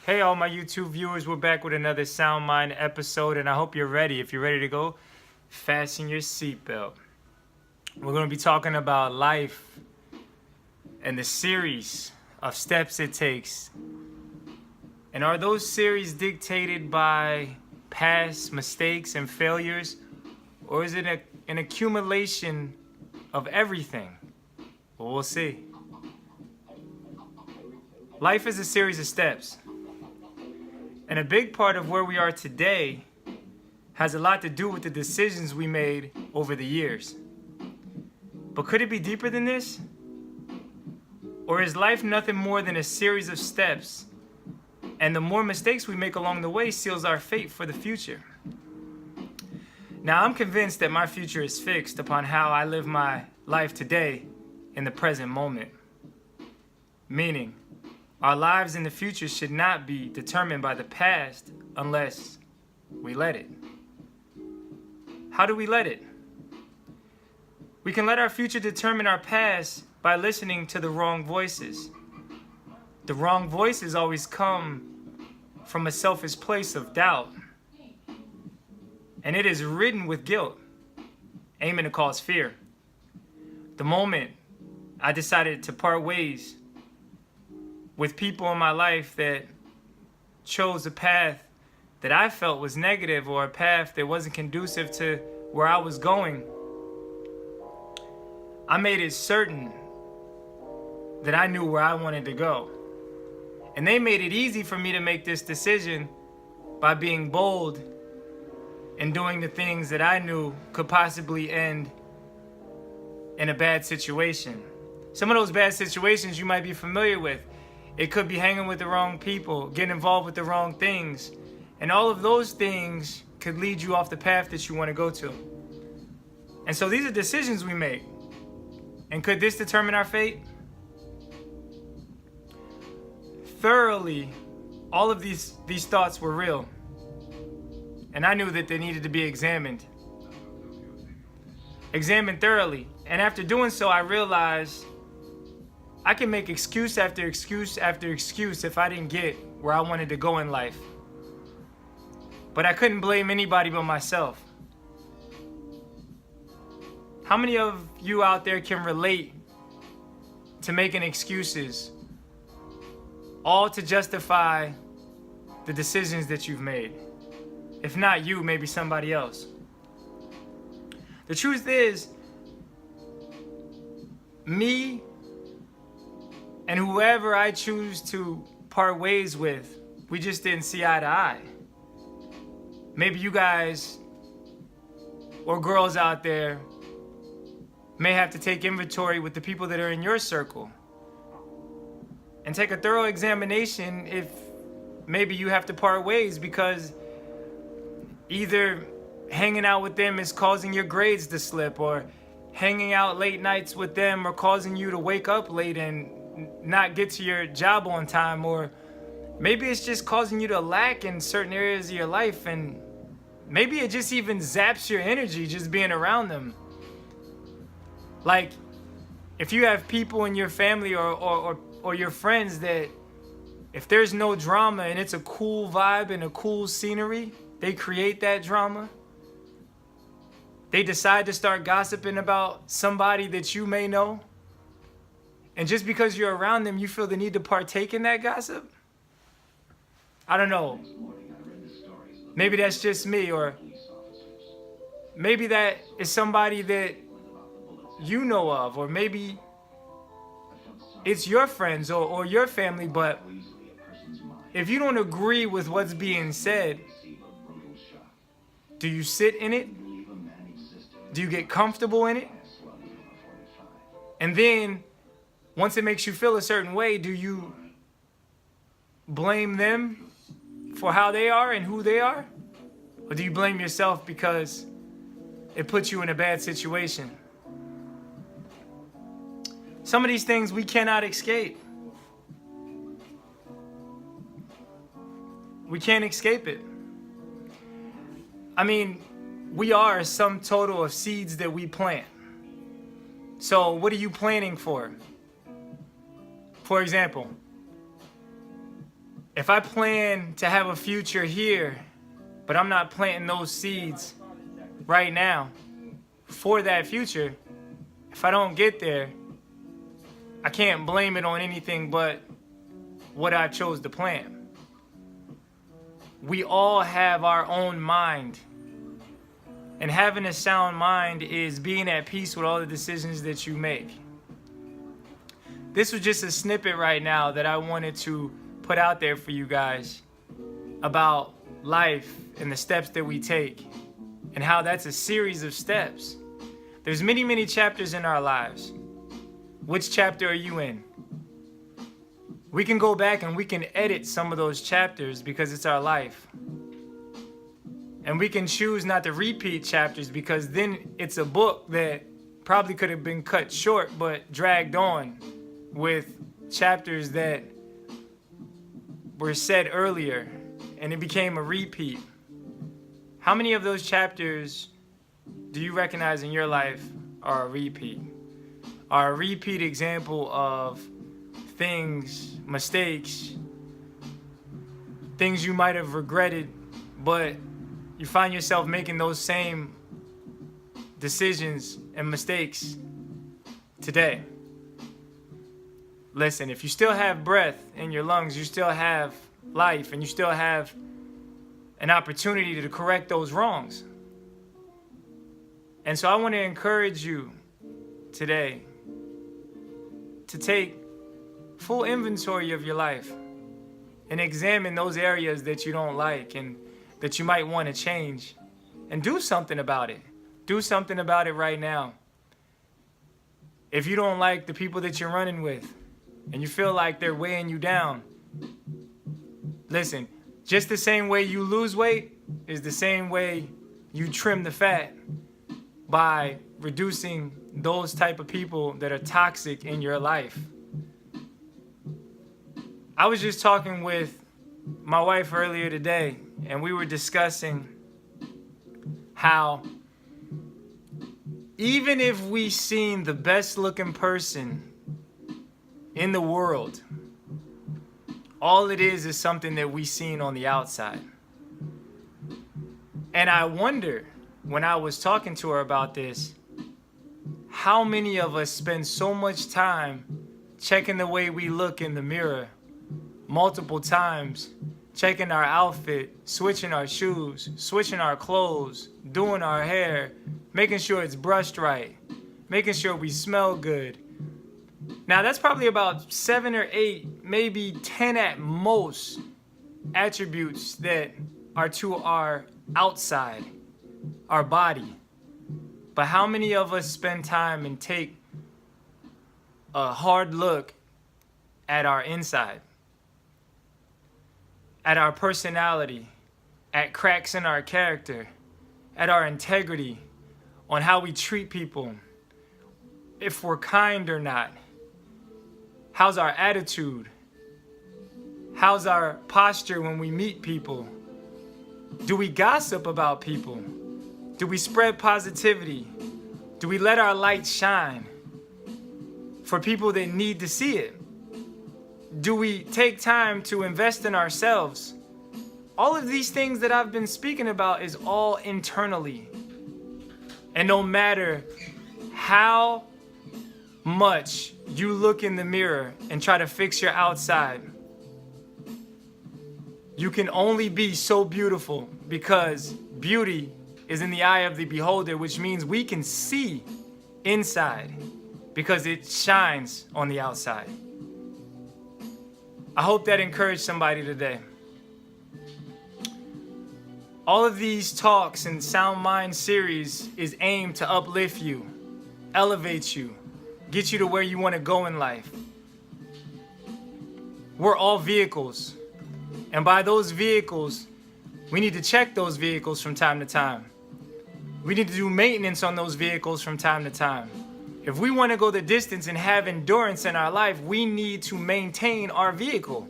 Hey, all my YouTube viewers, we're back with another Sound Mind episode, and I hope you're ready. If you're ready to go, fasten your seatbelt. We're going to be talking about life and the series of steps it takes. And are those series dictated by past mistakes and failures, or is it an accumulation of everything? Well, we'll see. Life is a series of steps. And a big part of where we are today has a lot to do with the decisions we made over the years. But could it be deeper than this? Or is life nothing more than a series of steps, and the more mistakes we make along the way seals our fate for the future? Now, I'm convinced that my future is fixed upon how I live my life today in the present moment. Meaning, our lives in the future should not be determined by the past unless we let it. How do we let it? We can let our future determine our past by listening to the wrong voices. The wrong voices always come from a selfish place of doubt. And it is ridden with guilt, aiming to cause fear. The moment I decided to part ways with people in my life that chose a path that I felt was negative, or a path that wasn't conducive to where I was going, I made it certain that I knew where I wanted to go. And they made it easy for me to make this decision by being bold and doing the things that I knew could possibly end in a bad situation. Some of those bad situations you might be familiar with. It could be hanging with the wrong people, getting involved with the wrong things. And all of those things could lead you off the path that you want to go to. And so these are decisions we make. And could this determine our fate? Thoroughly, all of these thoughts were real. And I knew that they needed to be examined. Examined thoroughly. And after doing so, I realized I can make excuse after excuse after excuse if I didn't get where I wanted to go in life. But I couldn't blame anybody but myself. How many of you out there can relate to making excuses, all to justify the decisions that you've made? If not you, maybe somebody else. The truth is, me and whoever I choose to part ways with, we just didn't see eye to eye. Maybe you guys or girls out there may have to take inventory with the people that are in your circle and take a thorough examination if maybe you have to part ways because either hanging out with them is causing your grades to slip, or hanging out late nights with them are causing you to wake up late and not get to your job on time, or maybe it's just causing you to lack in certain areas of your life, and maybe it just even zaps your energy just being around them. Like, if you have people in your family or your friends that if there's no drama and it's a cool vibe and a cool scenery, they create that drama. They decide to start gossiping about somebody that you may know. And just because you're around them, you feel the need to partake in that gossip? I don't know. Maybe that's just me, or maybe that is somebody that you know of, or maybe it's your friends or your family, but if you don't agree with what's being said, do you sit in it? Do you get comfortable in it? And then, once it makes you feel a certain way, do you blame them for how they are and who they are? Or do you blame yourself because it puts you in a bad situation? Some of these things we cannot escape. We can't escape it. I mean, we are a sum total of seeds that we plant. So what are you planting for? For example, If I plan to have a future here, but I'm not planting those seeds right now for that future, if I don't get there, I can't blame it on anything but what I chose to plant. We all have our own mind. And having a sound mind is being at peace with all the decisions that you make. This was just a snippet right now that I wanted to put out there for you guys about life and the steps that we take and how that's a series of steps. There's many, many chapters in our lives. Which chapter are you in? We can go back and we can edit some of those chapters because it's our life. And we can choose not to repeat chapters because then it's a book that probably could have been cut short but dragged on with chapters that were said earlier and it became a repeat. How many of those chapters do you recognize in your life are a repeat? Are a repeat example of things, mistakes, things you might have regretted, but you find yourself making those same decisions and mistakes today. Listen, if you still have breath in your lungs, you still have life, and you still have an opportunity to correct those wrongs. And so I want to encourage you today to take full inventory of your life and examine those areas that you don't like and that you might want to change, and do something about it. Do something about it right now. If you don't like the people that you're running with and you feel like they're weighing you down, listen, just the same way you lose weight is the same way you trim the fat, by reducing those type of people that are toxic in your life. I was just talking with my wife earlier today, and we were discussing how even if we seen the best looking person in the world, all it is something that we seen on the outside. And I wonder, when I was talking to her about this, how many of us spend so much time checking the way we look in the mirror multiple times, checking our outfit, switching our shoes, switching our clothes, doing our hair, making sure it's brushed right, making sure we smell good. Now that's probably about 7 or 8, maybe 10 at most attributes that are to our outside, our body. But how many of us spend time and take a hard look at our inside, at our personality, at cracks in our character, at our integrity, on how we treat people, if we're kind or not? How's our attitude? How's our posture when we meet people? Do we gossip about people? Do we spread positivity? Do we let our light shine for people that need to see it? Do we take time to invest in ourselves? All of these things that I've been speaking about is all internally. And no matter how much you look in the mirror and try to fix your outside, you can only be so beautiful because beauty is in the eye of the beholder, which means we can see inside because it shines on the outside. I hope that encouraged somebody today. All of these talks and Sound Mind series is aimed to uplift you, elevate you, get you to where you want to go in life. We're all vehicles. And by those vehicles, we need to check those vehicles from time to time. We need to do maintenance on those vehicles from time to time. If we want to go the distance and have endurance in our life, we need to maintain our vehicle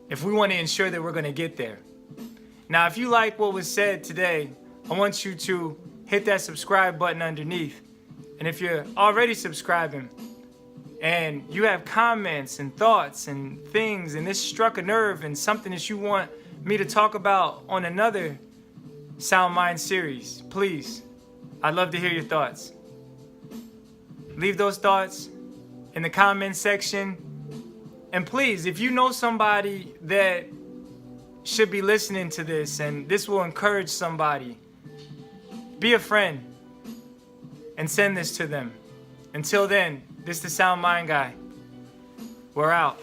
if we want to ensure that we're going to get there. Now, if you like what was said today, I want you to hit that subscribe button underneath. And if you're already subscribing, and you have comments and thoughts and things, and this struck a nerve and something that you want me to talk about on another Sound Mind series, please, I'd love to hear your thoughts. Leave those thoughts in the comment section. And please, if you know somebody that should be listening to this and this will encourage somebody, be a friend and send this to them. Until then, this is the Sound Mind Guy. We're out.